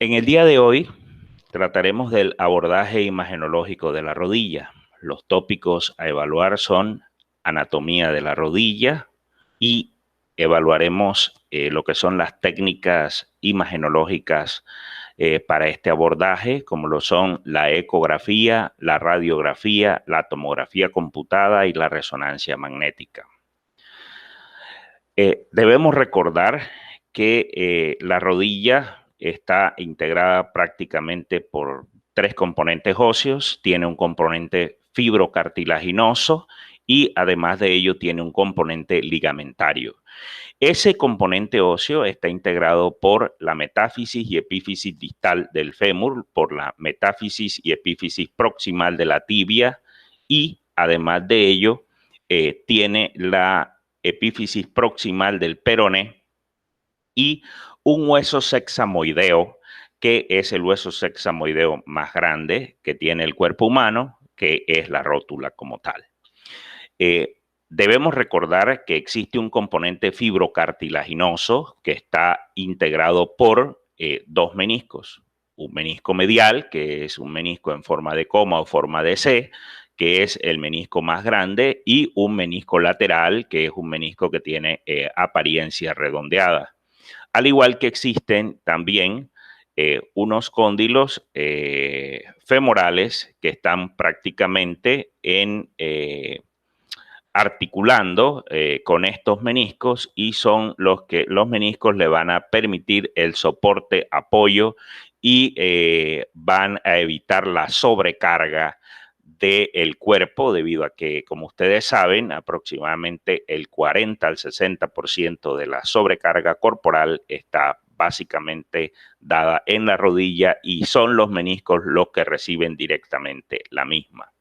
En el día de hoy trataremos del abordaje imagenológico de la rodilla. Los tópicos a evaluar son anatomía de la rodilla y evaluaremos lo que son las técnicas imagenológicas para este abordaje, como lo son la ecografía, la radiografía, la tomografía computada y la resonancia magnética. Debemos recordar que la rodilla está integrada prácticamente por tres componentes óseos, tiene un componente fibrocartilaginoso y además de ello tiene un componente ligamentario. Ese componente óseo está integrado por la metáfisis y epífisis distal del fémur, por la metáfisis y epífisis proximal de la tibia y además de ello tiene la epífisis proximal del peroné y un hueso sexamoideo, que es el hueso sexamoideo más grande que tiene el cuerpo humano, que es la rótula como tal. Debemos recordar que existe un componente fibrocartilaginoso que está integrado por dos meniscos. Un menisco medial, que es un menisco en forma de coma o forma de C, que es el menisco más grande, y un menisco lateral, que es un menisco que tiene apariencia redondeada. Al igual que existen también unos cóndilos femorales que están prácticamente articulando con estos meniscos y son los que los meniscos le van a permitir el soporte, apoyo y van a evitar la sobrecarga del cuerpo debido a que, como ustedes saben, aproximadamente el 40 al 60% de la sobrecarga corporal está básicamente dada en la rodilla y son los meniscos los que reciben directamente la misma.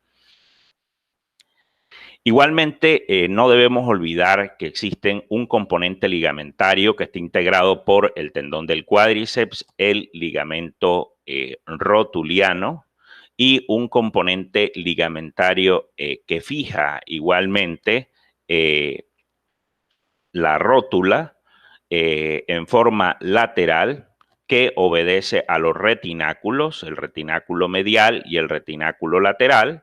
Igualmente, no debemos olvidar que existe un componente ligamentario que está integrado por el tendón del cuádriceps, el ligamento rotuliano y un componente ligamentario que fija igualmente la rótula en forma lateral que obedece a los retináculos, el retináculo medial y el retináculo lateral,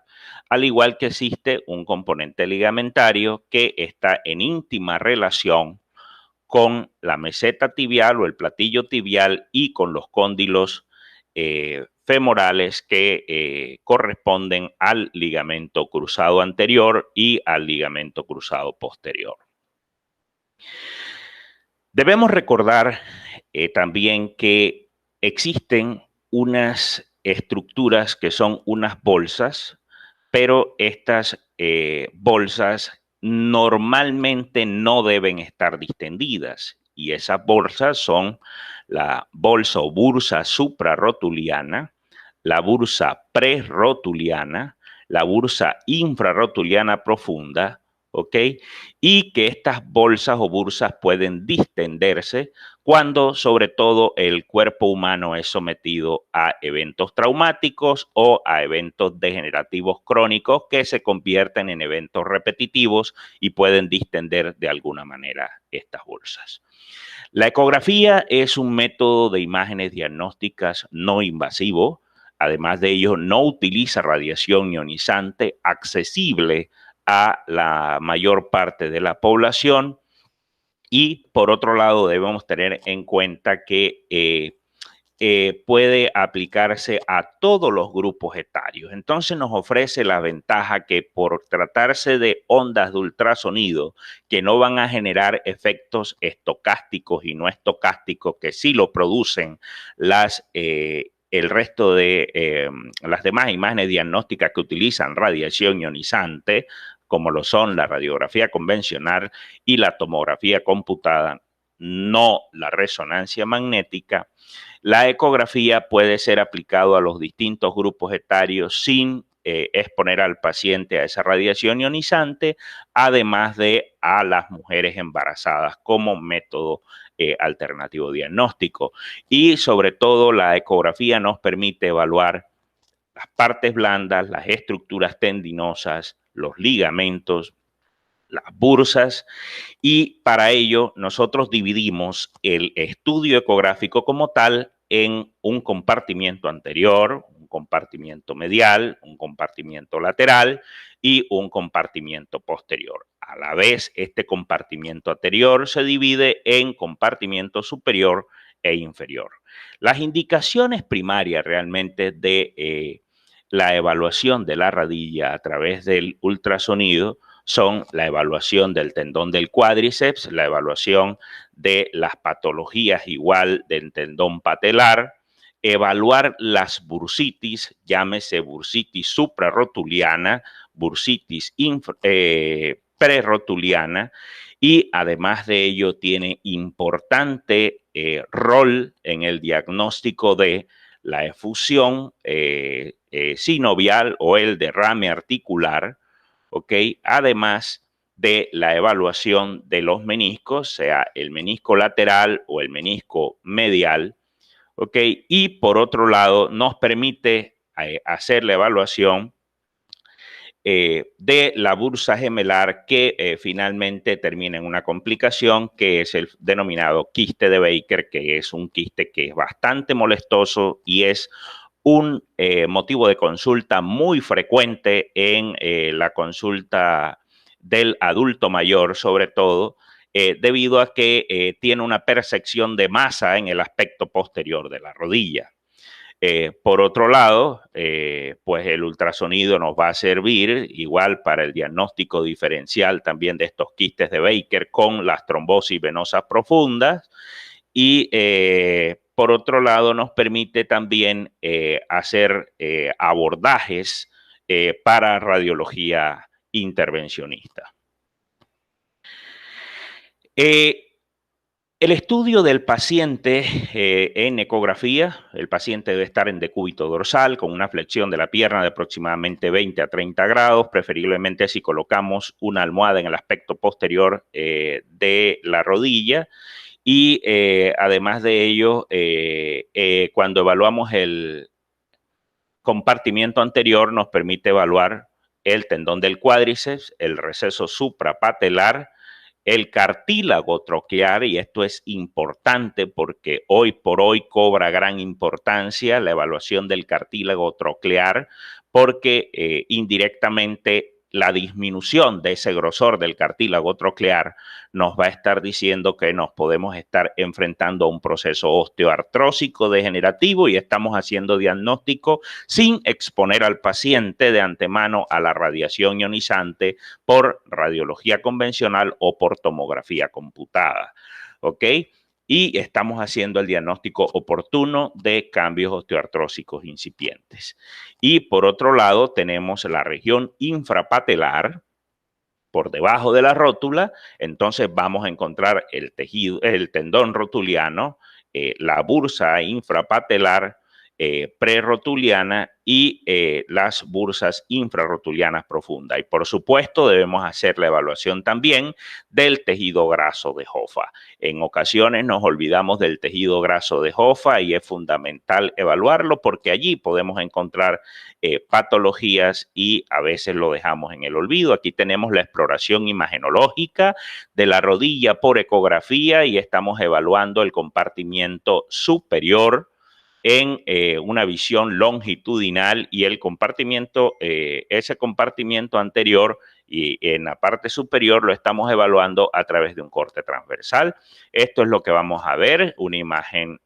al igual que existe un componente ligamentario que está en íntima relación con la meseta tibial o el platillo tibial y con los cóndilos femorales que corresponden al ligamento cruzado anterior y al ligamento cruzado posterior. Debemos recordar también que existen unas estructuras que son unas bolsas, pero estas bolsas normalmente no deben estar distendidas y esas bolsas son la bolsa o bursa suprarrotuliana, la bursa prerrotuliana, la bursa infrarrotuliana profunda, ¿ok? Y que estas bolsas o bursas pueden distenderse cuando sobre todo el cuerpo humano es sometido a eventos traumáticos o a eventos degenerativos crónicos que se convierten en eventos repetitivos y pueden distender de alguna manera estas bolsas. La ecografía es un método de imágenes diagnósticas no invasivo. Además de ello, no utiliza radiación ionizante, accesible a la mayor parte de la población. Y por otro lado, debemos tener en cuenta que puede aplicarse a todos los grupos etarios. Entonces nos ofrece la ventaja que por tratarse de ondas de ultrasonido que no van a generar efectos estocásticos y no estocásticos que sí lo producen el resto de las demás imágenes diagnósticas que utilizan radiación ionizante, como lo son la radiografía convencional y la tomografía computada, no la resonancia magnética. La ecografía puede ser aplicado a los distintos grupos etarios sin exponer al paciente a esa radiación ionizante, además de a las mujeres embarazadas como método alternativo diagnóstico. Y sobre todo la ecografía nos permite evaluar las partes blandas, las estructuras tendinosas, los ligamentos, las bursas, y para ello nosotros dividimos el estudio ecográfico como tal en un compartimiento anterior, un compartimiento medial, un compartimiento lateral y un compartimiento posterior. A la vez, este compartimiento anterior se divide en compartimiento superior e inferior. Las indicaciones primarias realmente de la evaluación de la rodilla a través del ultrasonido son la evaluación del tendón del cuádriceps, la evaluación de las patologías igual del tendón patelar, evaluar las bursitis, llámese bursitis suprarrotuliana, bursitis prerrotuliana, y además de ello tiene importante rol en el diagnóstico de la efusión sinovial o el derrame articular, ¿ok? Además de la evaluación de los meniscos, sea el menisco lateral o el menisco medial, ¿ok? Y por otro lado, nos permite hacer la evaluación de la bursa gemelar que finalmente termina en una complicación que es el denominado quiste de Baker, que es un quiste que es bastante molestoso y es un motivo de consulta muy frecuente en la consulta del adulto mayor, sobre todo, debido a que tiene una percepción de masa en el aspecto posterior de la rodilla. Por otro lado, pues el ultrasonido nos va a servir igual para el diagnóstico diferencial también de estos quistes de Baker con las trombosis venosas profundas y por otro lado nos permite también hacer abordajes para radiología intervencionista. El estudio del paciente en ecografía, el paciente debe estar en decúbito dorsal con una flexión de la pierna de aproximadamente 20 a 30 grados, preferiblemente si colocamos una almohada en el aspecto posterior de la rodilla. Y además de ello, cuando evaluamos el compartimiento anterior, nos permite evaluar el tendón del cuádriceps, el receso suprapatelar, el cartílago troquear, y esto es importante porque hoy por hoy cobra gran importancia la evaluación del cartílago troquear, porque indirectamente la disminución de ese grosor del cartílago troquear nos va a estar diciendo que nos podemos estar enfrentando a un proceso osteoartrósico degenerativo y estamos haciendo diagnóstico sin exponer al paciente de antemano a la radiación ionizante por radiología convencional o por tomografía computada, ¿ok? Y estamos haciendo el diagnóstico oportuno de cambios osteoartrósicos incipientes. Y por otro lado, tenemos la región infrapatelar, por debajo de la rótula, entonces vamos a encontrar el tejido, el tendón rotuliano, la bursa infrapatelar, prerrotuliana y las bursas infrarrotulianas profundas. Y por supuesto debemos hacer la evaluación también del tejido graso de Hoffa. En ocasiones nos olvidamos del tejido graso de Hoffa y es fundamental evaluarlo porque allí podemos encontrar patologías y a veces lo dejamos en el olvido. Aquí tenemos la exploración imagenológica de la rodilla por ecografía y estamos evaluando el compartimiento superior en una visión longitudinal y el compartimiento, ese compartimiento anterior y en la parte superior lo estamos evaluando a través de un corte transversal. Esto es lo que vamos a ver, una imagen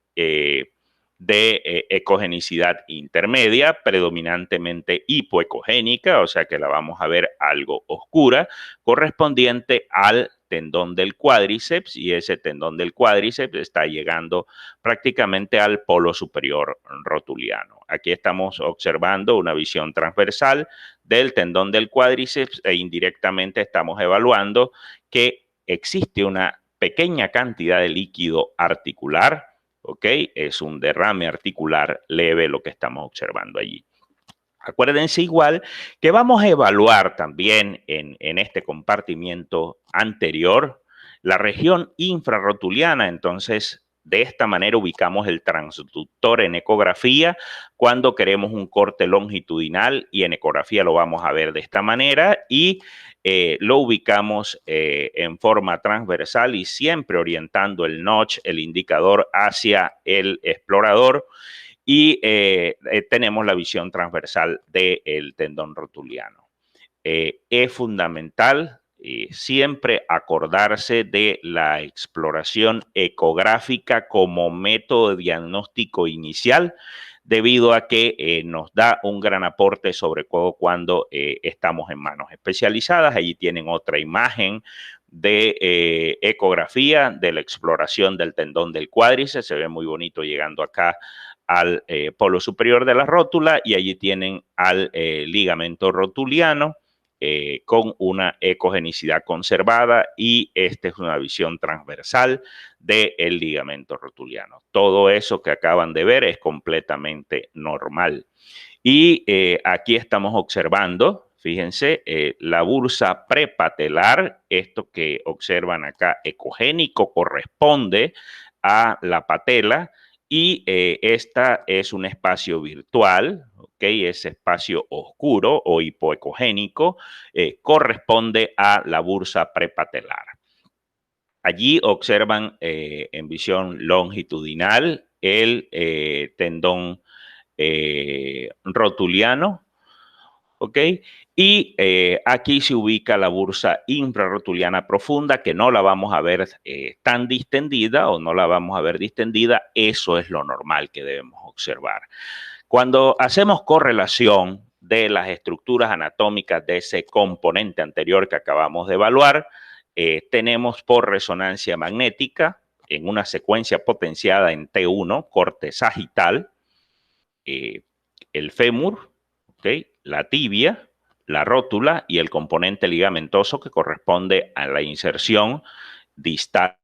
de ecogenicidad intermedia, predominantemente hipoecogénica, o sea que la vamos a ver algo oscura, correspondiente al tendón del cuádriceps, y ese tendón del cuádriceps está llegando prácticamente al polo superior rotuliano. Aquí estamos observando una visión transversal del tendón del cuádriceps e indirectamente estamos evaluando que existe una pequeña cantidad de líquido articular, ¿ok? Es un derrame articular leve lo que estamos observando allí. Acuérdense igual que vamos a evaluar también en este compartimiento anterior la región infrarrotuliana. Entonces, De esta manera ubicamos el transductor en ecografía cuando queremos un corte longitudinal, y en ecografía lo vamos a ver de esta manera, y lo ubicamos en forma transversal y siempre orientando el notch, el indicador, hacia el explorador, y tenemos la visión transversal del tendón rotuliano. Es fundamental siempre acordarse de la exploración ecográfica como método de diagnóstico inicial, debido a que nos da un gran aporte, sobre todo cuando estamos en manos especializadas. Allí tienen otra imagen de ecografía de la exploración del tendón del cuádriceps. Se ve muy bonito llegando acá al polo superior de la rótula, y allí tienen al ligamento rotuliano con una ecogenicidad conservada, y esta es una visión transversal del ligamento rotuliano. Todo eso que acaban de ver es completamente normal. Y aquí estamos observando, fíjense, la bursa prepatelar. Esto que observan acá ecogénico corresponde a la patela, y esta es un espacio virtual, ¿ok? Ese espacio oscuro o hipoecogénico corresponde a la bursa prepatelar. Allí observan en visión longitudinal el tendón rotuliano, ¿ok? Y aquí se ubica la bursa infrarrotuliana profunda, que no la vamos a ver tan distendida, o no la vamos a ver distendida. Eso es lo normal que debemos observar. Cuando hacemos correlación de las estructuras anatómicas de ese componente anterior que acabamos de evaluar, tenemos por resonancia magnética, en una secuencia potenciada en T1, corte sagital, el fémur, ¿okay?, la tibia, la rótula y el componente ligamentoso que corresponde a la inserción distal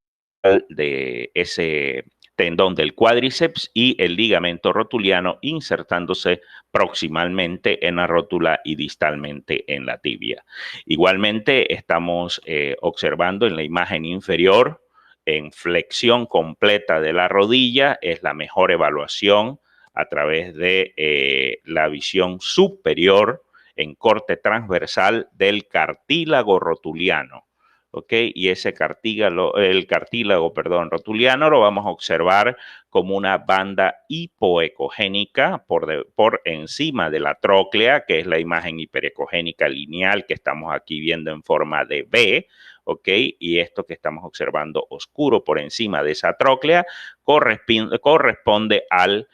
de ese tendón del cuádriceps, y el ligamento rotuliano insertándose proximalmente en la rótula y distalmente en la tibia. Igualmente estamos observando en la imagen inferior, en flexión completa de la rodilla, es la mejor evaluación a través de la visión superior en corte transversal del cartílago rotuliano. ¿Ok? Y ese el cartílago, rotuliano, lo vamos a observar como una banda hipoecogénica por encima de la tróclea, que es la imagen hiperecogénica lineal que estamos aquí viendo en forma de V, ¿ok? Y esto que estamos observando oscuro por encima de esa tróclea corresponde al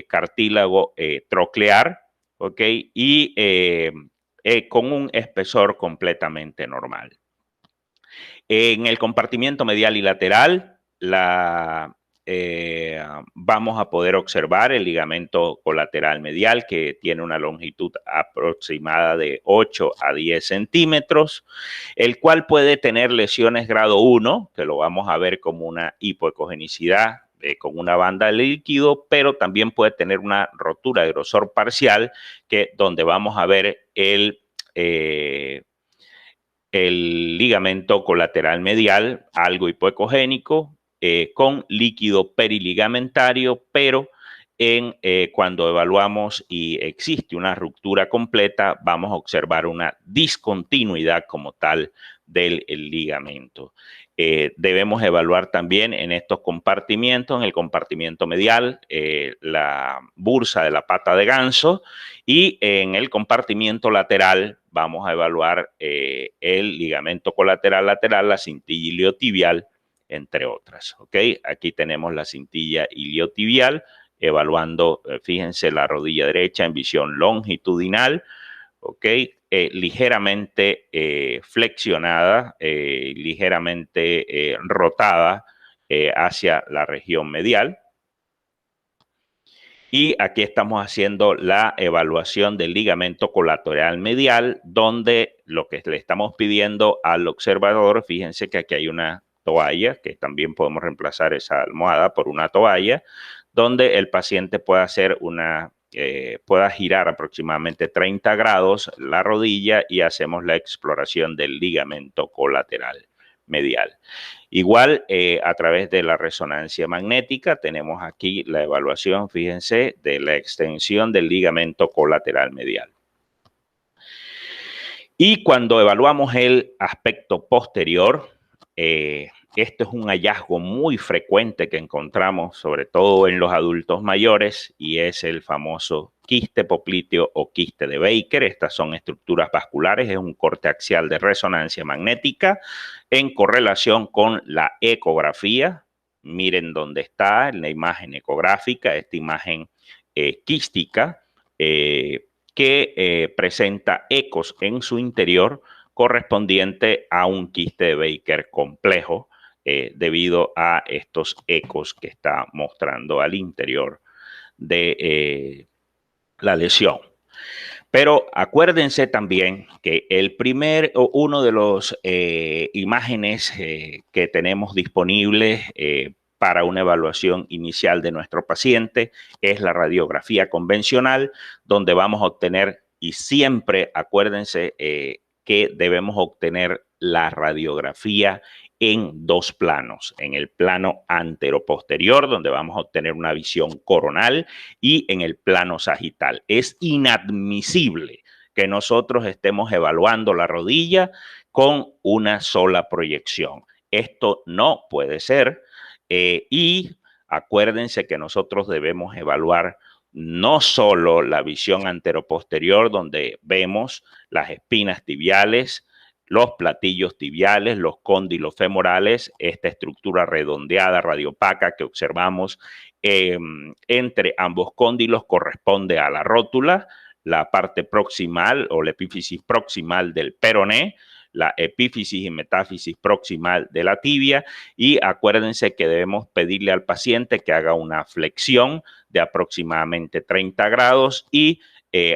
cartílago troclear, ¿ok? Y con un espesor completamente normal. En el compartimiento medial y lateral, vamos a poder observar el ligamento colateral medial, que tiene una longitud aproximada de 8 a 10 centímetros, el cual puede tener lesiones grado 1, que lo vamos a ver como una hipoecogenicidad con una banda de líquido, pero también puede tener una rotura de grosor parcial, donde vamos a ver el ligamento colateral medial, algo hipoecogénico, con líquido periligamentario, pero cuando evaluamos y existe una ruptura completa, vamos a observar una discontinuidad como tal del ligamento. Debemos evaluar también en estos compartimientos, en el compartimento medial, la bursa de la pata de ganso, y en el compartimiento lateral vamos a evaluar el ligamento colateral lateral, la cintilla iliotibial, entre otras. ¿Ok? Aquí tenemos la cintilla iliotibial, evaluando, fíjense, la rodilla derecha en visión longitudinal, ¿ok? Ligeramente flexionada, ligeramente rotada hacia la región medial. Y aquí estamos haciendo la evaluación del ligamento colateral medial, donde lo que le estamos pidiendo al observador, fíjense que aquí hay una toalla, que también podemos reemplazar esa almohada por una toalla, donde el paciente pueda hacer pueda girar aproximadamente 30 grados la rodilla, y hacemos la exploración del ligamento colateral medial. Igual, a través de la resonancia magnética, tenemos aquí la evaluación, fíjense, de la extensión del ligamento colateral medial. Y cuando evaluamos el aspecto posterior, esto es un hallazgo muy frecuente que encontramos, sobre todo en los adultos mayores, y es el famoso quiste popliteo o quiste de Baker. Estas son estructuras vasculares, es un corte axial de resonancia magnética en correlación con la ecografía. Miren dónde está en la imagen ecográfica, esta imagen quística, que presenta ecos en su interior correspondiente a un quiste de Baker complejo, debido a estos ecos que está mostrando al interior de la lesión. Pero acuérdense también que uno de los imágenes que tenemos disponibles para una evaluación inicial de nuestro paciente es la radiografía convencional, donde vamos a obtener, y siempre acuérdense que debemos obtener la radiografía en dos planos, en el plano anteroposterior, donde vamos a obtener una visión coronal, y en el plano sagital. Es inadmisible que nosotros estemos evaluando la rodilla con una sola proyección. Esto no puede ser, y acuérdense que nosotros debemos evaluar no solo la visión anteroposterior, donde vemos las espinas tibiales, los platillos tibiales, los cóndilos femorales, esta estructura redondeada radiopaca que observamos entre ambos cóndilos corresponde a la rótula, la parte proximal o la epífisis proximal del peroné, la epífisis y metáfisis proximal de la tibia, y acuérdense que debemos pedirle al paciente que haga una flexión de aproximadamente 30 grados y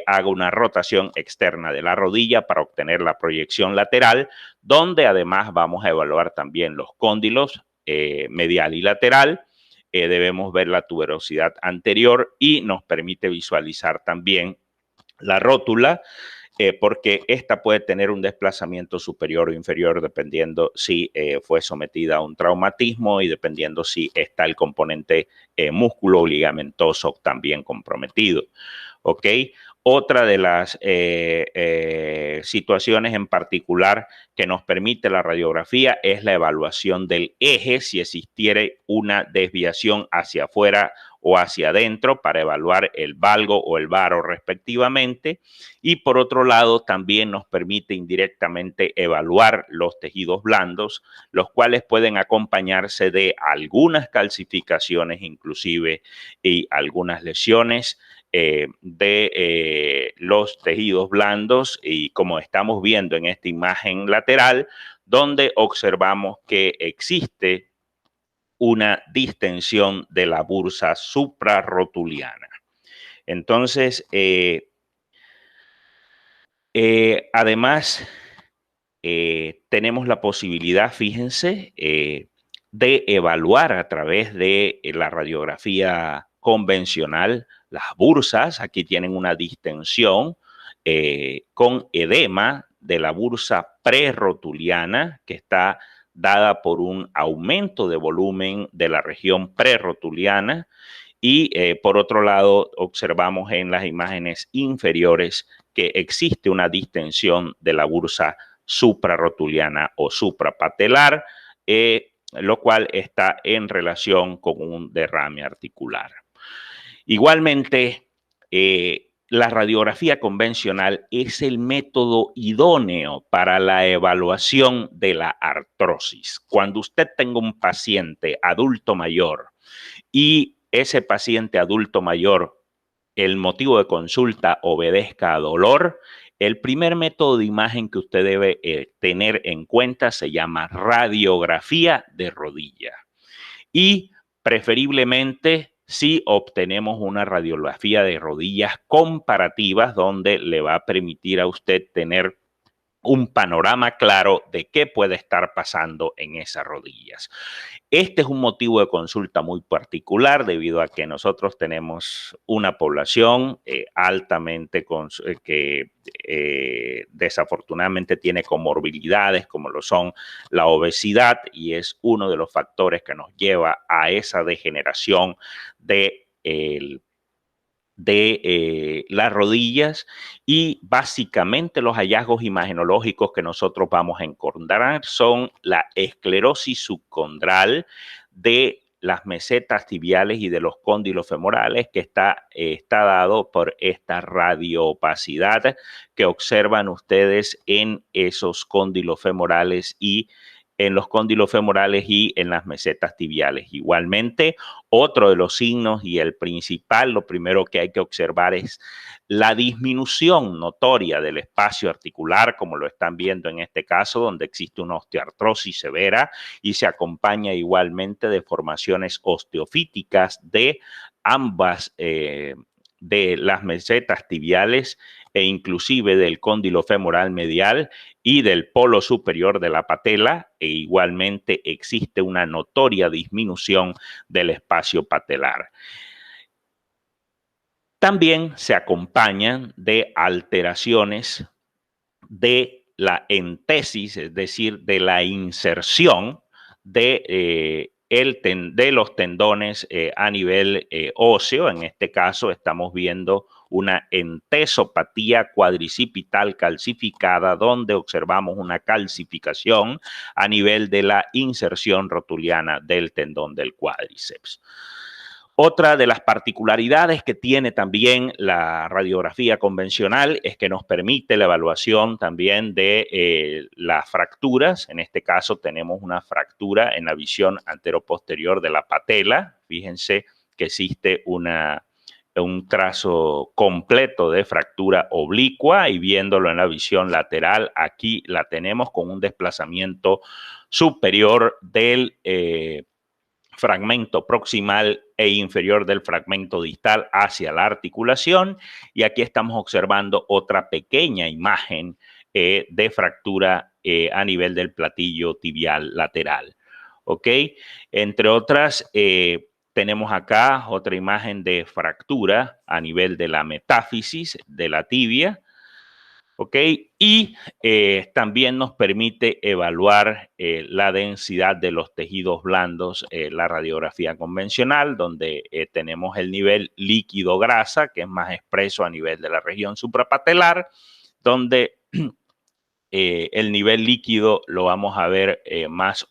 haga una rotación externa de la rodilla para obtener la proyección lateral, donde además vamos a evaluar también los cóndilos medial y lateral. Debemos ver la tuberosidad anterior y nos permite visualizar también la rótula, porque esta puede tener un desplazamiento superior o inferior dependiendo si fue sometida a un traumatismo y dependiendo si está el componente músculo ligamentoso también comprometido. ¿Ok? Otra de las situaciones en particular que nos permite la radiografía es la evaluación del eje, si existiera una desviación hacia afuera o hacia adentro, para evaluar el valgo o el varo respectivamente. Y por otro lado, también nos permite indirectamente evaluar los tejidos blandos, los cuales pueden acompañarse de algunas calcificaciones inclusive y algunas lesiones de los tejidos blandos, y como estamos viendo en esta imagen lateral, donde observamos que existe una distensión de la bursa suprarrotuliana. Entonces, además, tenemos la posibilidad, fíjense, de evaluar a través de la radiografía convencional las bursas. Aquí tienen una distensión con edema de la bursa prerrotuliana, que está dada por un aumento de volumen de la región prerrotuliana, y por otro lado observamos en las imágenes inferiores que existe una distensión de la bursa suprarrotuliana o suprapatelar, lo cual está en relación con un derrame articular. Igualmente, la radiografía convencional es el método idóneo para la evaluación de la artrosis. Cuando usted tenga un paciente adulto mayor y ese paciente adulto mayor, el motivo de consulta obedezca a dolor, el primer método de imagen que usted debe tener en cuenta se llama radiografía de rodilla. Y preferiblemente, si obtenemos una radiografía de rodillas comparativas, donde le va a permitir a usted tener un panorama claro de qué puede estar pasando en esas rodillas. Este es un motivo de consulta muy particular debido a que nosotros tenemos una población altamente que desafortunadamente tiene comorbilidades como lo son la obesidad, y es uno de los factores que nos lleva a esa degeneración de las rodillas. Y básicamente los hallazgos imagenológicos que nosotros vamos a encontrar son la esclerosis subcondral de las mesetas tibiales y de los cóndilos femorales, que está dado por esta radioopacidad que observan ustedes en esos cóndilos femorales y en los cóndilos femorales y en las mesetas tibiales. Igualmente, otro de los signos y el principal, lo primero que hay que observar es la disminución notoria del espacio articular, como lo están viendo en este caso, donde existe una osteoartrosis severa y se acompaña igualmente de formaciones osteofíticas de ambas, de las mesetas tibiales e inclusive del cóndilo femoral medial y del polo superior de la patela, e igualmente existe una notoria disminución del espacio patelar. También se acompañan de alteraciones de la entesis, es decir, de la inserción de los tendones a nivel óseo. En este caso estamos viendo una entesopatía cuadricipital calcificada, donde observamos una calcificación a nivel de la inserción rotuliana del tendón del cuádriceps. Otra de las particularidades que tiene también la radiografía convencional es que nos permite la evaluación también de las fracturas. En este caso tenemos una fractura en la visión anteroposterior de la patela. Fíjense que existe un trazo completo de fractura oblicua, y viéndolo en la visión lateral, aquí la tenemos con un desplazamiento superior del fragmento proximal e inferior del fragmento distal hacia la articulación. Y aquí estamos observando otra pequeña imagen de fractura a nivel del platillo tibial lateral. ¿Ok? Entre otras, tenemos acá otra imagen de fractura a nivel de la metáfisis de la tibia. ¿Ok? Y también nos permite evaluar la densidad de los tejidos blandos, la radiografía convencional, donde tenemos el nivel líquido-grasa, que es más expreso a nivel de la región suprapatelar, donde el nivel líquido lo vamos a ver más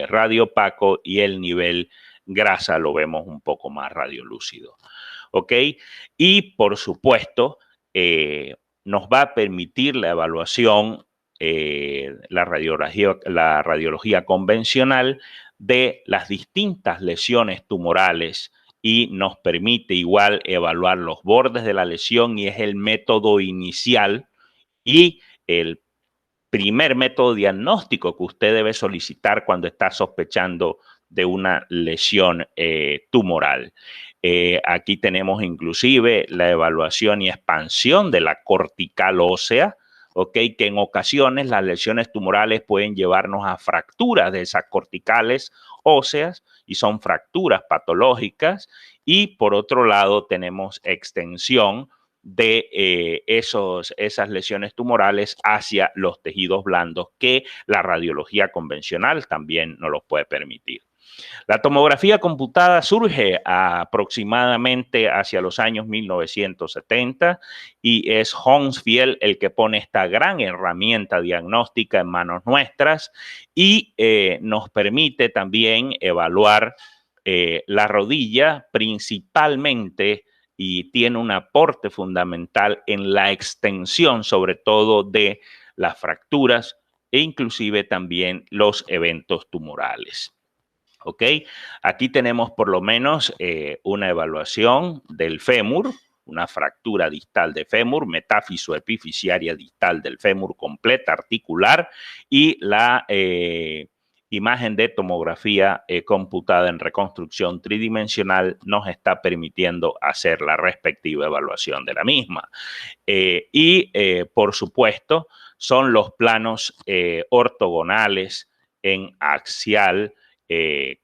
radiopaco, y el nivel grasa lo vemos un poco más radiolúcido. ¿Ok? Y por supuesto, nos va a permitir la evaluación, la radiología convencional de las distintas lesiones tumorales, y nos permite igual evaluar los bordes de la lesión, y es el método inicial y el primer método diagnóstico que usted debe solicitar cuando está sospechando de una lesión tumoral. Aquí tenemos inclusive la evaluación y expansión de la cortical ósea, ¿ok? Que en ocasiones las lesiones tumorales pueden llevarnos a fracturas de esas corticales óseas, y son fracturas patológicas. Y por otro lado tenemos extensión de esas lesiones tumorales hacia los tejidos blandos, que la radiología convencional también nos los puede permitir. La tomografía computada surge aproximadamente hacia los años 1970, y es Hounsfield el que pone esta gran herramienta diagnóstica en manos nuestras, y nos permite también evaluar la rodilla principalmente, y tiene un aporte fundamental en la extensión, sobre todo de las fracturas e inclusive también los eventos tumorales. ¿Ok? Aquí tenemos por lo menos una evaluación del fémur, una fractura distal de fémur, metáfiso epifisiaria distal del fémur completa articular, y la imagen de tomografía computada en reconstrucción tridimensional nos está permitiendo hacer la respectiva evaluación de la misma. Por supuesto, son los planos ortogonales en axial,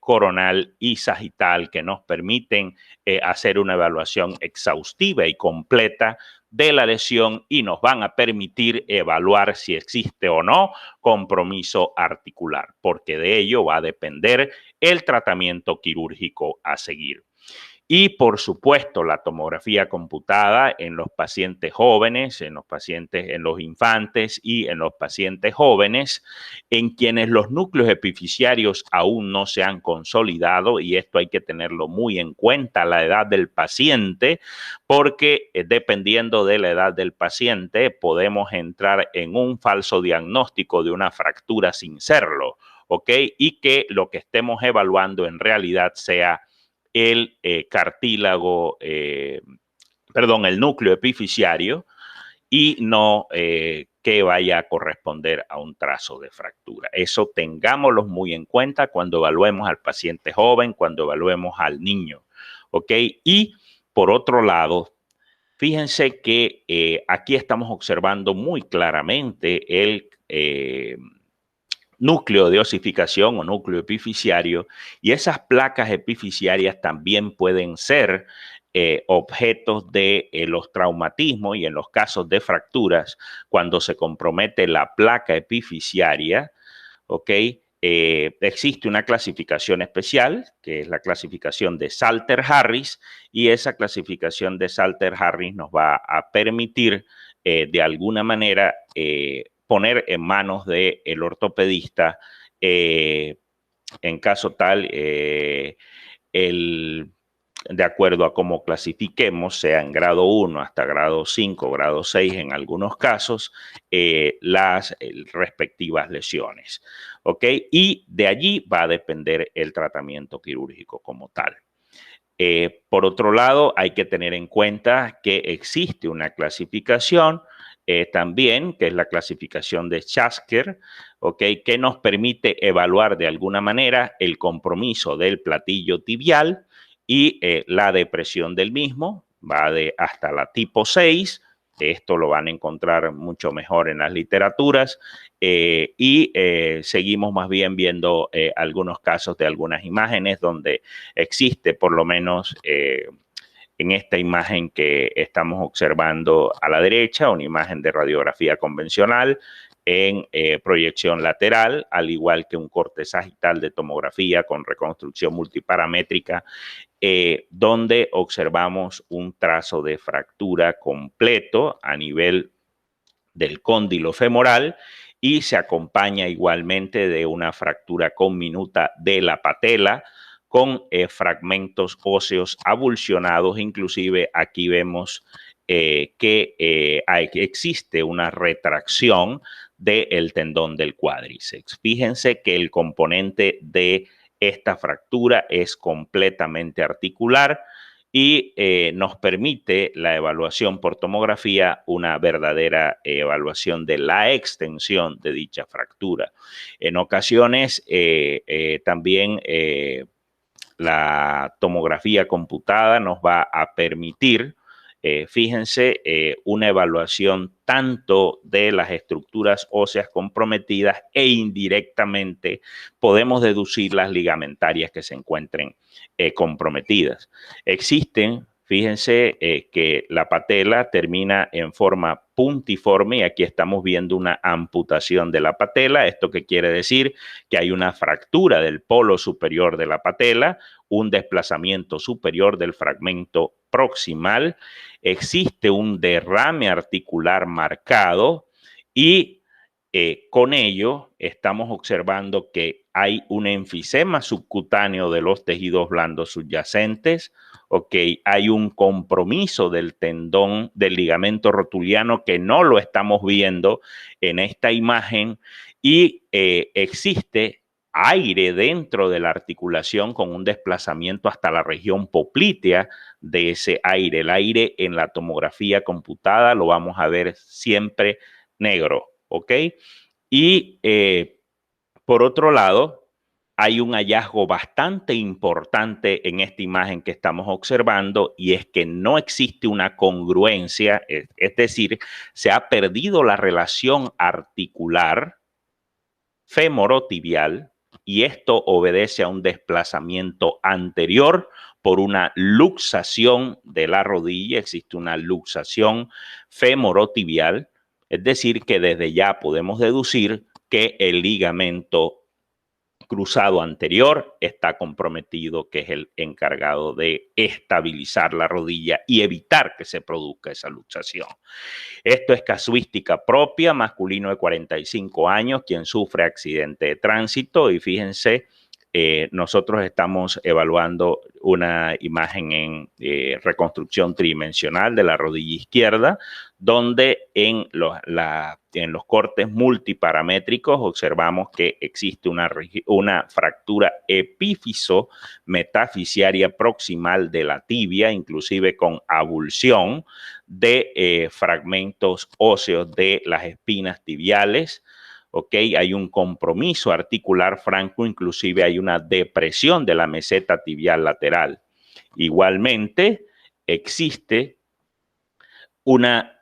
coronal y sagital, que nos permiten hacer una evaluación exhaustiva y completa de la lesión y nos van a permitir evaluar si existe o no compromiso articular, porque de ello va a depender el tratamiento quirúrgico a seguir. Y por supuesto, la tomografía computada en los pacientes jóvenes, en los infantes y en los pacientes jóvenes, en quienes los núcleos epifisiarios aún no se han consolidado, y esto hay que tenerlo muy en cuenta, la edad del paciente, porque dependiendo de la edad del paciente, podemos entrar en un falso diagnóstico de una fractura sin serlo, ¿ok? Y que lo que estemos evaluando en realidad sea el cartílago, el núcleo epifisiario, y no que vaya a corresponder a un trazo de fractura. Eso tengámoslo muy en cuenta cuando evaluemos al paciente joven, cuando evaluemos al niño, ¿ok? Y por otro lado, fíjense que aquí estamos observando muy claramente el núcleo de osificación o núcleo epifisiario, y esas placas epifisiarias también pueden ser objetos de los traumatismos, y en los casos de fracturas, cuando se compromete la placa epifisiaria, ¿ok? Existe una clasificación especial, que es la clasificación de Salter-Harris, y esa clasificación de Salter-Harris nos va a permitir de alguna manera poner en manos del ortopedista, en caso tal, de acuerdo a cómo clasifiquemos, sea en grado 1 hasta grado 5, grado 6 en algunos casos, las respectivas lesiones, ¿ok? Y de allí va a depender el tratamiento quirúrgico como tal. Por otro lado, hay que tener en cuenta que existe una clasificación también, que es la clasificación de Schasker, ¿okay? Que nos permite evaluar de alguna manera el compromiso del platillo tibial y la depresión del mismo, va hasta la tipo 6. Esto lo van a encontrar mucho mejor en las literaturas, y seguimos más bien viendo algunos casos de algunas imágenes donde existe por lo menos en esta imagen que estamos observando a la derecha, una imagen de radiografía convencional en proyección lateral, al igual que un corte sagital de tomografía con reconstrucción multiparamétrica, donde observamos un trazo de fractura completo a nivel del cóndilo femoral, y se acompaña igualmente de una fractura conminuta de la patela con fragmentos óseos avulsionados. Inclusive aquí vemos que existe una retracción del tendón del cuádriceps. Fíjense que el componente de esta fractura es completamente articular y nos permite la evaluación por tomografía, una verdadera evaluación de la extensión de dicha fractura. En ocasiones también la tomografía computada nos va a permitir, fíjense, una evaluación tanto de las estructuras óseas comprometidas, e indirectamente podemos deducir las ligamentarias que se encuentren comprometidas. Existen, fíjense, que la patela termina en forma puntiforme, y aquí estamos viendo una amputación de la patela. ¿Esto qué quiere decir? Que hay una fractura del polo superior de la patela, un desplazamiento superior del fragmento proximal, existe un derrame articular marcado, y con ello estamos observando que hay un enfisema subcutáneo de los tejidos blandos subyacentes, hay un compromiso del tendón del ligamento rotuliano que no lo estamos viendo en esta imagen, y existe aire dentro de la articulación con un desplazamiento hasta la región poplitea de ese aire. El aire en la tomografía computada lo vamos a ver siempre negro, ¿ok? Y por otro lado, hay un hallazgo bastante importante en esta imagen que estamos observando, y es que no existe una congruencia, es decir, se ha perdido la relación articular femorotibial, y esto obedece a un desplazamiento anterior por una luxación de la rodilla. Existe una luxación femorotibial, es decir, que desde ya podemos deducir que el ligamento cruzado anterior está comprometido, que es el encargado de estabilizar la rodilla y evitar que se produzca esa luxación. Esto es casuística propia, masculino de 45 años, quien sufre accidente de tránsito, y fíjense, nosotros estamos evaluando una imagen en reconstrucción tridimensional de la rodilla izquierda, donde en los cortes multiparamétricos observamos que existe una fractura epífiso metafisiaria proximal de la tibia, inclusive con avulsión de fragmentos óseos de las espinas tibiales. Hay un compromiso articular franco, inclusive hay una depresión de la meseta tibial lateral. Igualmente, existe una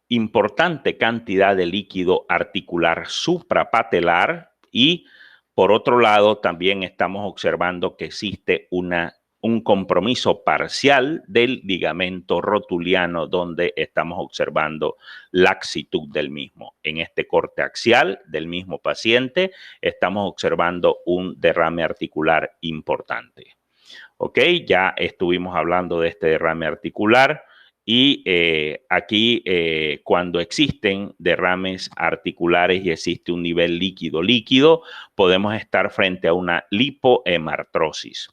importante cantidad de líquido articular suprapatelar, y por otro lado también estamos observando que existe un compromiso parcial del ligamento rotuliano, donde estamos observando laxitud del mismo. En este corte axial del mismo paciente estamos observando un derrame articular importante. Ya estuvimos hablando de este derrame articular, y aquí cuando existen derrames articulares y existe un nivel líquido, podemos estar frente a una lipohemartrosis.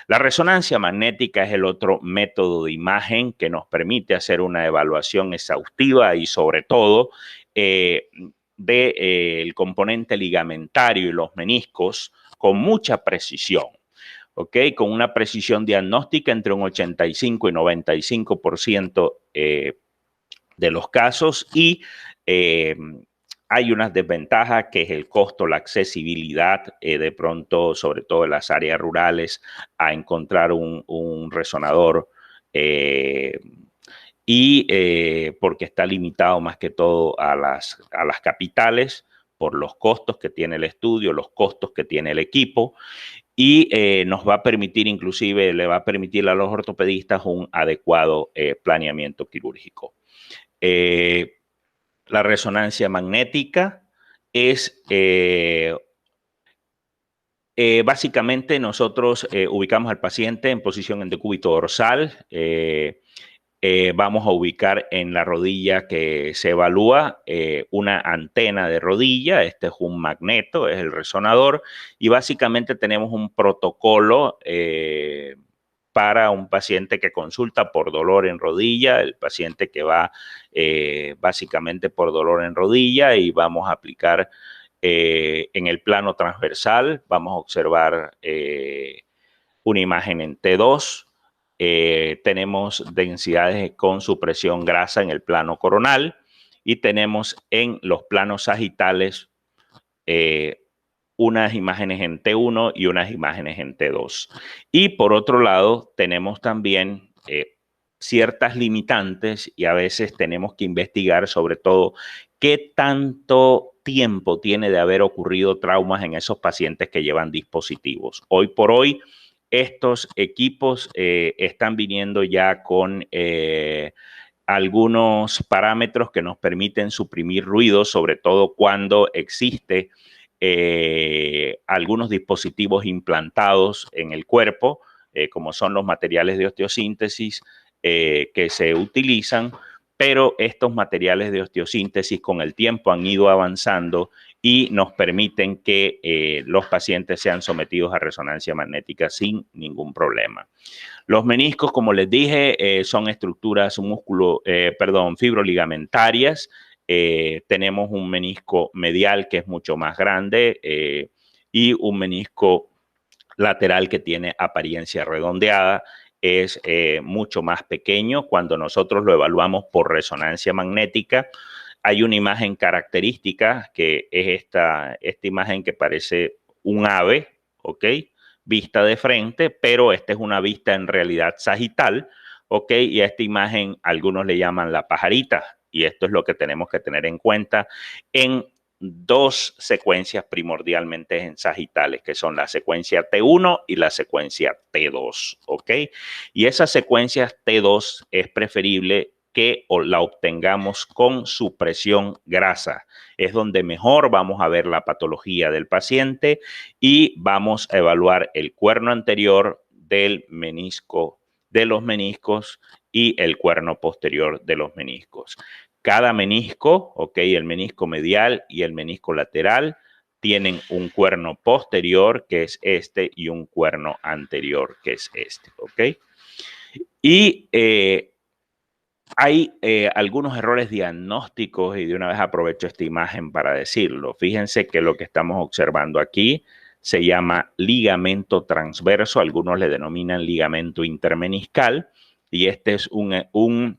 La resonancia magnética es el otro método de imagen que nos permite hacer una evaluación exhaustiva y sobre todo del componente ligamentario y los meniscos con mucha precisión. Con una precisión diagnóstica entre un 85 y 95% de los casos, y hay unas desventajas, que es el costo, la accesibilidad, de pronto, sobre todo en las áreas rurales, a encontrar un resonador, y porque está limitado más que todo a las capitales, por los costos que tiene el estudio, los costos que tiene el equipo, y nos va a permitir, inclusive le va a permitir a los ortopedistas un adecuado planeamiento quirúrgico. La resonancia magnética es básicamente nosotros ubicamos al paciente en posición en decúbito dorsal. Vamos a ubicar en la rodilla que se evalúa una antena de rodilla. Este es un magneto, es el resonador, y básicamente tenemos un protocolo para un paciente que consulta por dolor en rodilla, el paciente que va básicamente por dolor en rodilla, y vamos a aplicar en el plano transversal, vamos a observar una imagen en T2. Tenemos densidades con supresión grasa en el plano coronal, y tenemos en los planos sagitales unas imágenes en T1 y unas imágenes en T2. Y por otro lado, tenemos también ciertas limitantes, y a veces tenemos que investigar sobre todo qué tanto tiempo tiene de haber ocurrido traumas en esos pacientes que llevan dispositivos. Hoy por hoy, estos equipos están viniendo ya con algunos parámetros que nos permiten suprimir ruido, sobre todo cuando existe algunos dispositivos implantados en el cuerpo, como son los materiales de osteosíntesis que se utilizan, pero estos materiales de osteosíntesis con el tiempo han ido avanzando y nos permiten que los pacientes sean sometidos a resonancia magnética sin ningún problema. Los meniscos, como les dije, son estructuras fibroligamentarias. Tenemos un menisco medial que es mucho más grande y un menisco lateral que tiene apariencia redondeada. Es mucho más pequeño. Cuando nosotros lo evaluamos por resonancia magnética, hay una imagen característica que es esta imagen que parece un ave, ¿ok? Vista de frente, pero esta es una vista en realidad sagital, ¿ok? Y a esta imagen algunos le llaman la pajarita, y esto es lo que tenemos que tener en cuenta en dos secuencias primordialmente en sagitales, que son la secuencia T1 y la secuencia T2, ¿ok? Y esa secuencia T2 es preferible que la obtengamos con supresión grasa. Es donde mejor vamos a ver la patología del paciente y vamos a evaluar el cuerno anterior del menisco, de los meniscos y el cuerno posterior de los meniscos. Cada menisco, ok, el menisco medial y el menisco lateral tienen un cuerno posterior, que es este, y un cuerno anterior, que es este, ok. Y hay algunos errores diagnósticos y de una vez aprovecho esta imagen para decirlo. Fíjense que lo que estamos observando aquí se llama ligamento transverso, algunos le denominan ligamento intermeniscal, y este es un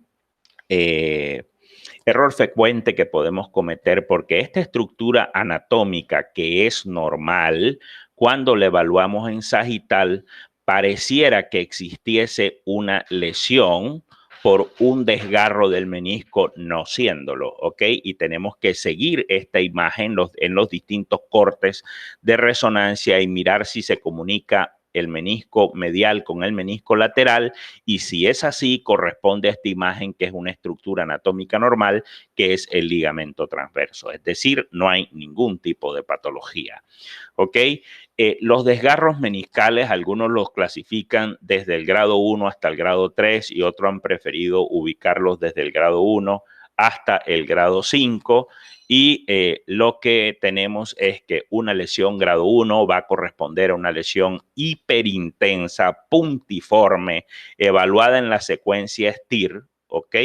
error frecuente que podemos cometer porque esta estructura anatómica que es normal, cuando la evaluamos en sagital, pareciera que existiese una lesión por un desgarro del menisco, no siéndolo, ¿ok? Y tenemos que seguir esta imagen en los distintos cortes de resonancia y mirar si se comunica el menisco medial con el menisco lateral, y si es así, corresponde a esta imagen que es una estructura anatómica normal, que es el ligamento transverso. Es decir, no hay ningún tipo de patología. ¿Ok? Los desgarros meniscales, algunos los clasifican desde el grado 1 hasta el grado 3 y otros han preferido ubicarlos desde el grado 1 hasta el grado 5. Y lo que tenemos es que una lesión grado 1 va a corresponder a una lesión hiperintensa, puntiforme, evaluada en la secuencia STIR, ¿ok?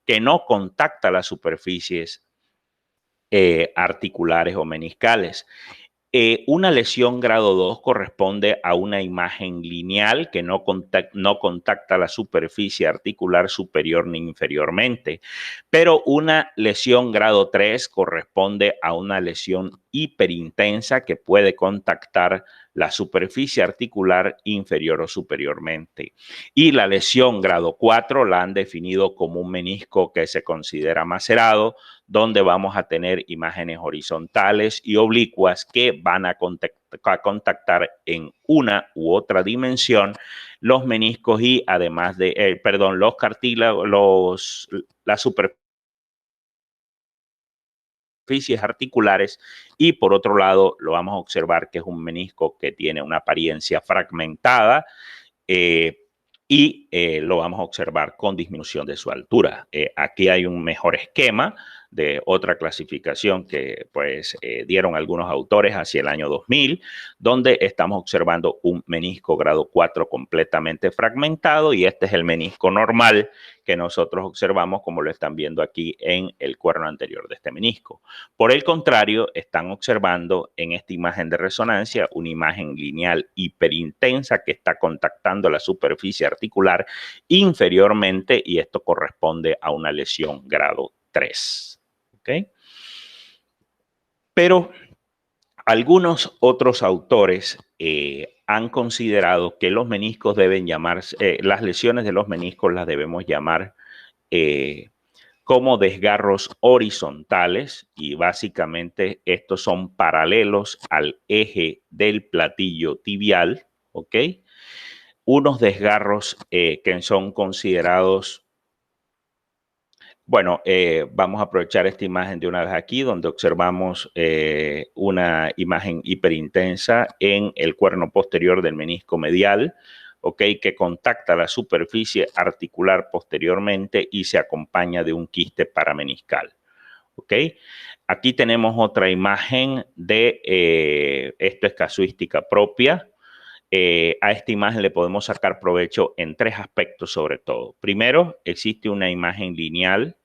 Que no contacta las superficies articulares o meniscales. Una lesión grado 2 corresponde a una imagen lineal que no contacta la superficie articular superior ni inferiormente, pero una lesión grado 3 corresponde a una lesión hiperintensa que puede contactar la superficie articular inferior o superiormente. Y la lesión grado 4 la han definido como un menisco que se considera macerado, donde vamos a tener imágenes horizontales y oblicuas que van a contactar en una u otra dimensión los meniscos y además de, los cartílagos, la superficies articulares, y por otro lado lo vamos a observar que es un menisco que tiene una apariencia fragmentada y lo vamos a observar con disminución de su altura. Aquí hay un mejor esquema de otra clasificación que pues dieron algunos autores hacia el año 2000, donde estamos observando un menisco grado 4 completamente fragmentado, y este es el menisco normal que nosotros observamos, como lo están viendo aquí en el cuerno anterior de este menisco. Por el contrario, están observando en esta imagen de resonancia una imagen lineal hiperintensa que está contactando la superficie articular inferiormente, y esto corresponde a una lesión grado 3. ¿Okay? Pero algunos otros autores han considerado que los meniscos deben llamarse, las lesiones de los meniscos las debemos llamar como desgarros horizontales, y básicamente estos son paralelos al eje del platillo tibial, ¿ok? Unos desgarros que son considerados. Bueno, vamos a aprovechar esta imagen de una vez aquí, donde observamos una imagen hiperintensa en el cuerno posterior del menisco medial, ¿ok? Que contacta la superficie articular posteriormente y se acompaña de un quiste parameniscal, ¿ok? Aquí tenemos otra imagen de, esto es casuística propia. A esta imagen le podemos sacar provecho en tres aspectos sobre todo. Primero, existe una imagen lineal,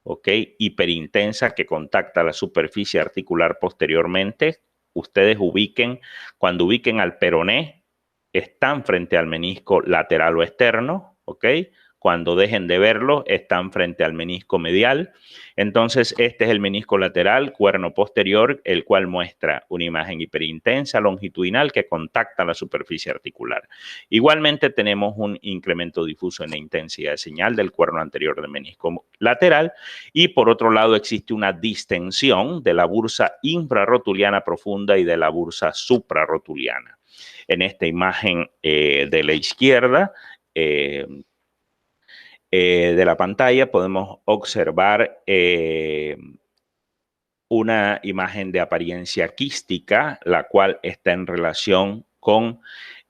¿ok? Hiperintensa que contacta la superficie articular posteriormente. Ustedes cuando ubiquen al peroné, están frente al menisco lateral o externo, ¿ok? Cuando dejen de verlo, están frente al menisco medial. Entonces, este es el menisco lateral, cuerno posterior, el cual muestra una imagen hiperintensa longitudinal que contacta la superficie articular. Igualmente, tenemos un incremento difuso en la intensidad de señal del cuerno anterior del menisco lateral. Y por otro lado, existe una distensión de la bursa infrarrotuliana profunda y de la bursa suprarrotuliana. En esta imagen de la izquierda, de la pantalla podemos observar una imagen de apariencia quística, la cual está en relación con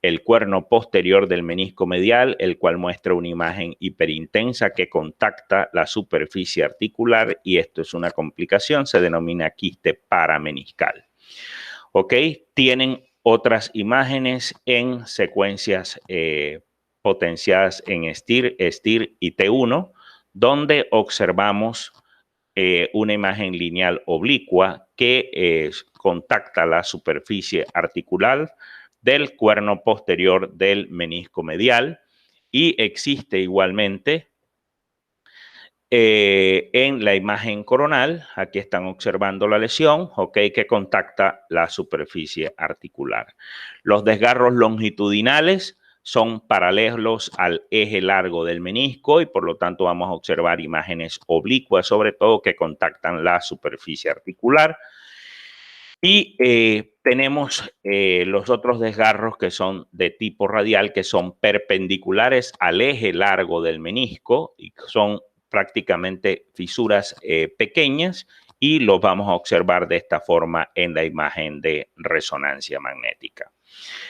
el cuerno posterior del menisco medial, el cual muestra una imagen hiperintensa que contacta la superficie articular, y esto es una complicación, se denomina quiste parameniscal. ¿Ok? Tienen otras imágenes en secuencias potenciadas en STIR y T1, donde observamos una imagen lineal oblicua que contacta la superficie articular del cuerno posterior del menisco medial, y existe igualmente en la imagen coronal, aquí están observando la lesión, que contacta la superficie articular. Los desgarros longitudinales son paralelos al eje largo del menisco y por lo tanto vamos a observar imágenes oblicuas, sobre todo, que contactan la superficie articular. Y tenemos los otros desgarros que son de tipo radial, que son perpendiculares al eje largo del menisco y son prácticamente fisuras pequeñas, y los vamos a observar de esta forma en la imagen de resonancia magnética.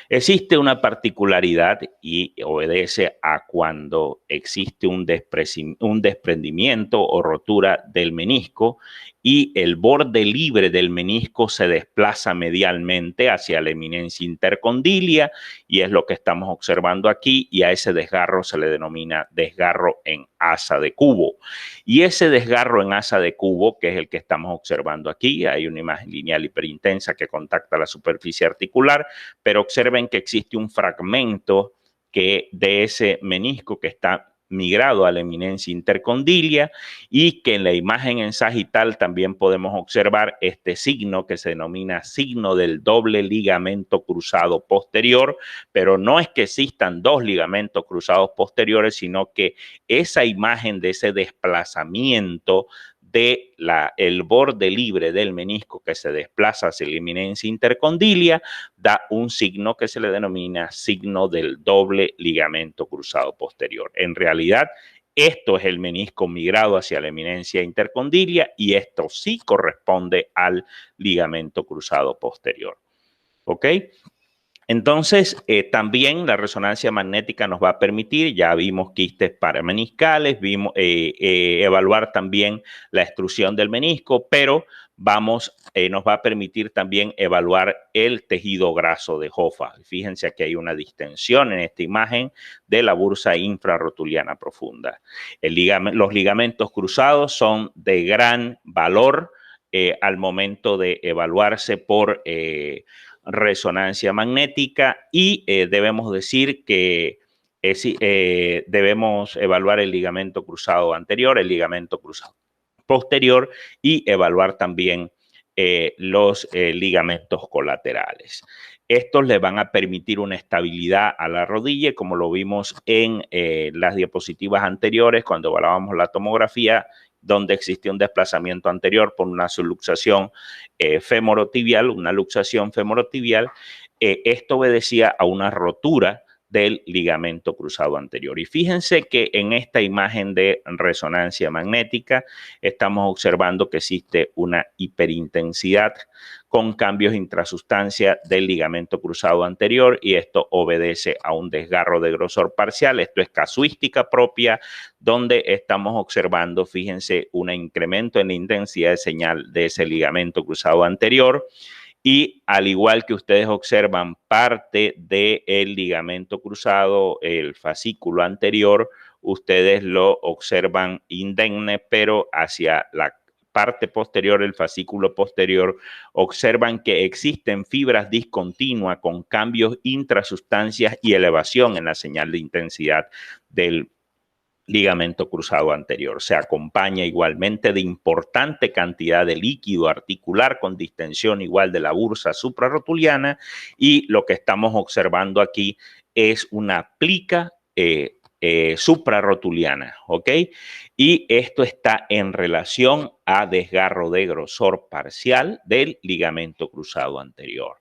Existe una particularidad y obedece a cuando existe un desprendimiento o rotura del menisco y el borde libre del menisco se desplaza medialmente hacia la eminencia intercondilia, y es lo que estamos observando aquí, y a ese desgarro se le denomina desgarro en asa de cubo. Y ese desgarro en asa de cubo, que es el que estamos observando aquí, hay una imagen lineal hiperintensa que contacta la superficie articular, pero observen que existe un fragmento de ese menisco que está migrado a la eminencia intercondilia, y que en la imagen en sagital también podemos observar este signo que se denomina signo del doble ligamento cruzado posterior, pero no es que existan dos ligamentos cruzados posteriores, sino que esa imagen de ese desplazamiento del borde libre del menisco que se desplaza hacia la eminencia intercondilia da un signo que se le denomina signo del doble ligamento cruzado posterior. En realidad, esto es el menisco migrado hacia la eminencia intercondilia y esto sí corresponde al ligamento cruzado posterior. ¿Ok? Entonces, también la resonancia magnética nos va a permitir, ya vimos quistes parameniscales, vimos evaluar también la extrusión del menisco, pero nos va a permitir también evaluar el tejido graso de Hoffa. Fíjense que hay una distensión en esta imagen de la bursa infrarrotuliana profunda. Los ligamentos cruzados son de gran valor al momento de evaluarse por resonancia magnética, y debemos decir que debemos evaluar el ligamento cruzado anterior, el ligamento cruzado posterior, y evaluar también los ligamentos colaterales. Estos le van a permitir una estabilidad a la rodilla, como lo vimos en las diapositivas anteriores cuando evaluábamos la tomografía, donde existe un desplazamiento anterior por una subluxación femorotibial, una luxación femorotibial. Esto obedecía a una rotura del ligamento cruzado anterior. Y fíjense que en esta imagen de resonancia magnética estamos observando que existe una hiperintensidad con cambios intrasustancia del ligamento cruzado anterior, y esto obedece a un desgarro de grosor parcial. Esto es casuística propia, donde estamos observando, fíjense, un incremento en la intensidad de señal de ese ligamento cruzado anterior. Y al igual que ustedes observan parte del ligamento cruzado, el fascículo anterior, ustedes lo observan indemne, pero hacia la parte posterior, el fascículo posterior, observan que existen fibras discontinuas con cambios intrasustancias y elevación en la señal de intensidad del ligamento cruzado anterior. Se acompaña igualmente de importante cantidad de líquido articular con distensión igual de la bursa suprarrotuliana, y lo que estamos observando aquí es una plica suprarrotuliana, ¿ok? Y esto está en relación a desgarro de grosor parcial del ligamento cruzado anterior.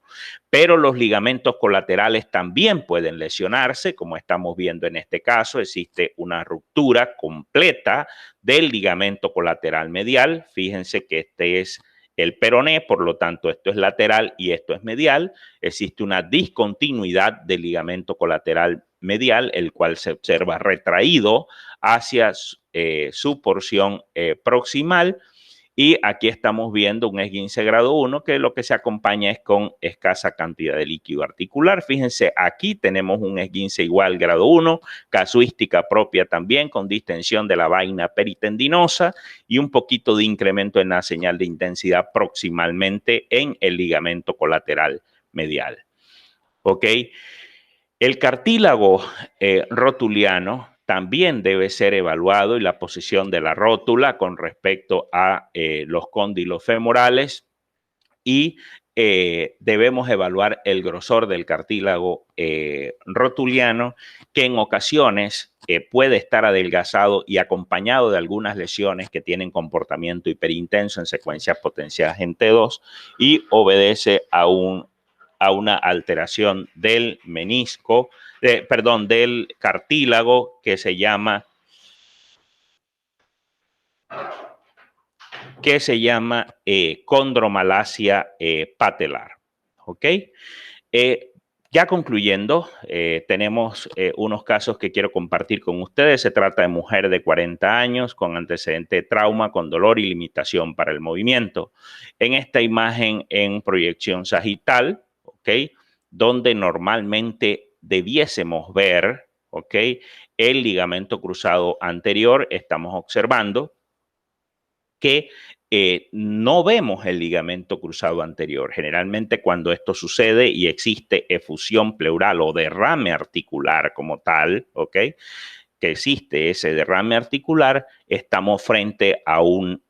Pero los ligamentos colaterales también pueden lesionarse, como estamos viendo en este caso. Existe una ruptura completa del ligamento colateral medial. Fíjense que este es el peroné, por lo tanto esto es lateral y esto es medial. Existe una discontinuidad del ligamento colateral medial, el cual se observa retraído hacia su porción proximal. Y aquí estamos viendo un esguince grado 1 que lo que se acompaña es con escasa cantidad de líquido articular. Fíjense, aquí tenemos un esguince igual grado 1, casuística propia también, con distensión de la vaina peritendinosa y un poquito de incremento en la señal de intensidad proximalmente en el ligamento colateral medial. ¿Ok? El cartílago rotuliano también debe ser evaluado, y la posición de la rótula con respecto a los cóndilos femorales, y debemos evaluar el grosor del cartílago rotuliano, que en ocasiones puede estar adelgazado y acompañado de algunas lesiones que tienen comportamiento hiperintenso en secuencias potenciadas en T2 y obedece a una alteración del menisco, del cartílago, que se llama condromalacia patelar. ¿Ok? Ya concluyendo, tenemos unos casos que quiero compartir con ustedes. Se trata de mujer de 40 años con antecedente de trauma, con dolor y limitación para el movimiento. En esta imagen en proyección sagital, ¿ok?, donde normalmente debiésemos ver, ¿ok?, el ligamento cruzado anterior, estamos observando que no vemos el ligamento cruzado anterior. Generalmente cuando esto sucede y existe efusión pleural o derrame articular como tal, ¿ok?, que existe ese derrame articular, estamos frente a un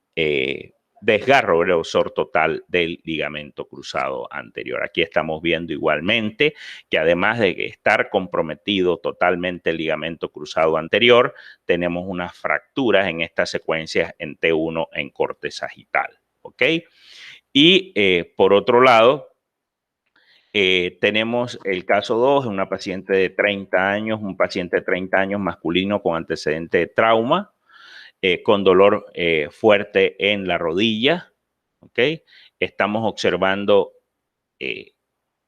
desgarro grosor total del ligamento cruzado anterior. Aquí estamos viendo igualmente que además de estar comprometido totalmente el ligamento cruzado anterior, tenemos unas fracturas en estas secuencias en T1 en corte sagital. ¿Ok? Y por otro lado, tenemos el caso 2, una paciente de 30 años, un paciente de 30 años masculino con antecedente de trauma, con dolor fuerte en la rodilla. ¿Ok? Estamos observando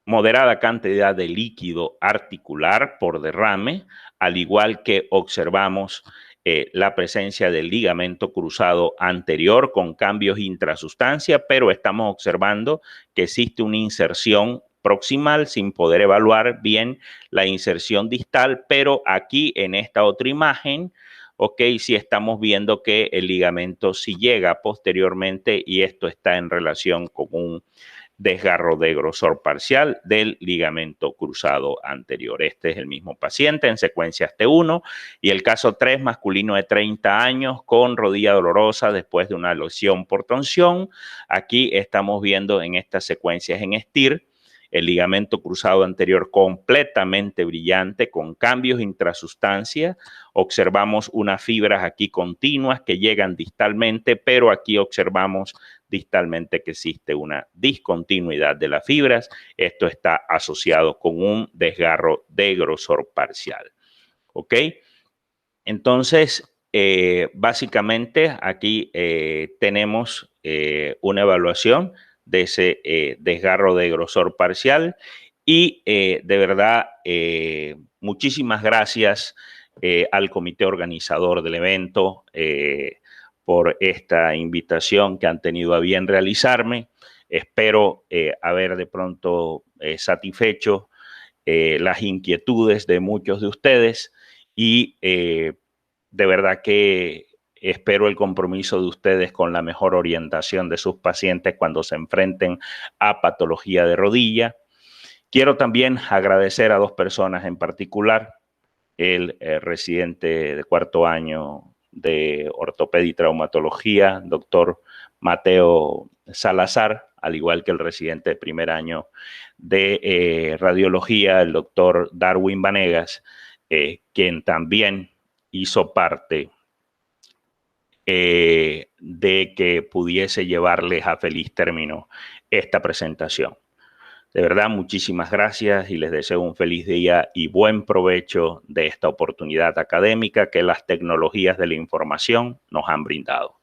moderada cantidad de líquido articular por derrame, al igual que observamos la presencia del ligamento cruzado anterior con cambios intrasustancia, pero estamos observando que existe una inserción proximal sin poder evaluar bien la inserción distal, pero aquí en esta otra imagen, ok, sí estamos viendo que el ligamento sí llega posteriormente, y esto está en relación con un desgarro de grosor parcial del ligamento cruzado anterior. Este es el mismo paciente en secuencias T1, y el caso 3, masculino de 30 años con rodilla dolorosa después de una lesión por torsión. Aquí estamos viendo en estas secuencias en STIR el ligamento cruzado anterior completamente brillante con cambios intrasustancia. Observamos unas fibras aquí continuas que llegan distalmente, pero aquí observamos distalmente que existe una discontinuidad de las fibras. Esto está asociado con un desgarro de grosor parcial. ¿Ok? Entonces, básicamente aquí tenemos una evaluación de ese desgarro de grosor parcial, y de verdad, muchísimas gracias al comité organizador del evento por esta invitación que han tenido a bien realizarme. Espero haber de pronto satisfecho las inquietudes de muchos de ustedes, y de verdad que espero el compromiso de ustedes con la mejor orientación de sus pacientes cuando se enfrenten a patología de rodilla. Quiero también agradecer a dos personas en particular. el residente de cuarto año de ortopedia y traumatología, doctor Mateo Salazar, al igual que el residente de primer año de radiología, el doctor Darwin Vanegas, quien también hizo parte de que pudiese llevarles a feliz término esta presentación. De verdad, muchísimas gracias y les deseo un feliz día y buen provecho de esta oportunidad académica que las tecnologías de la información nos han brindado.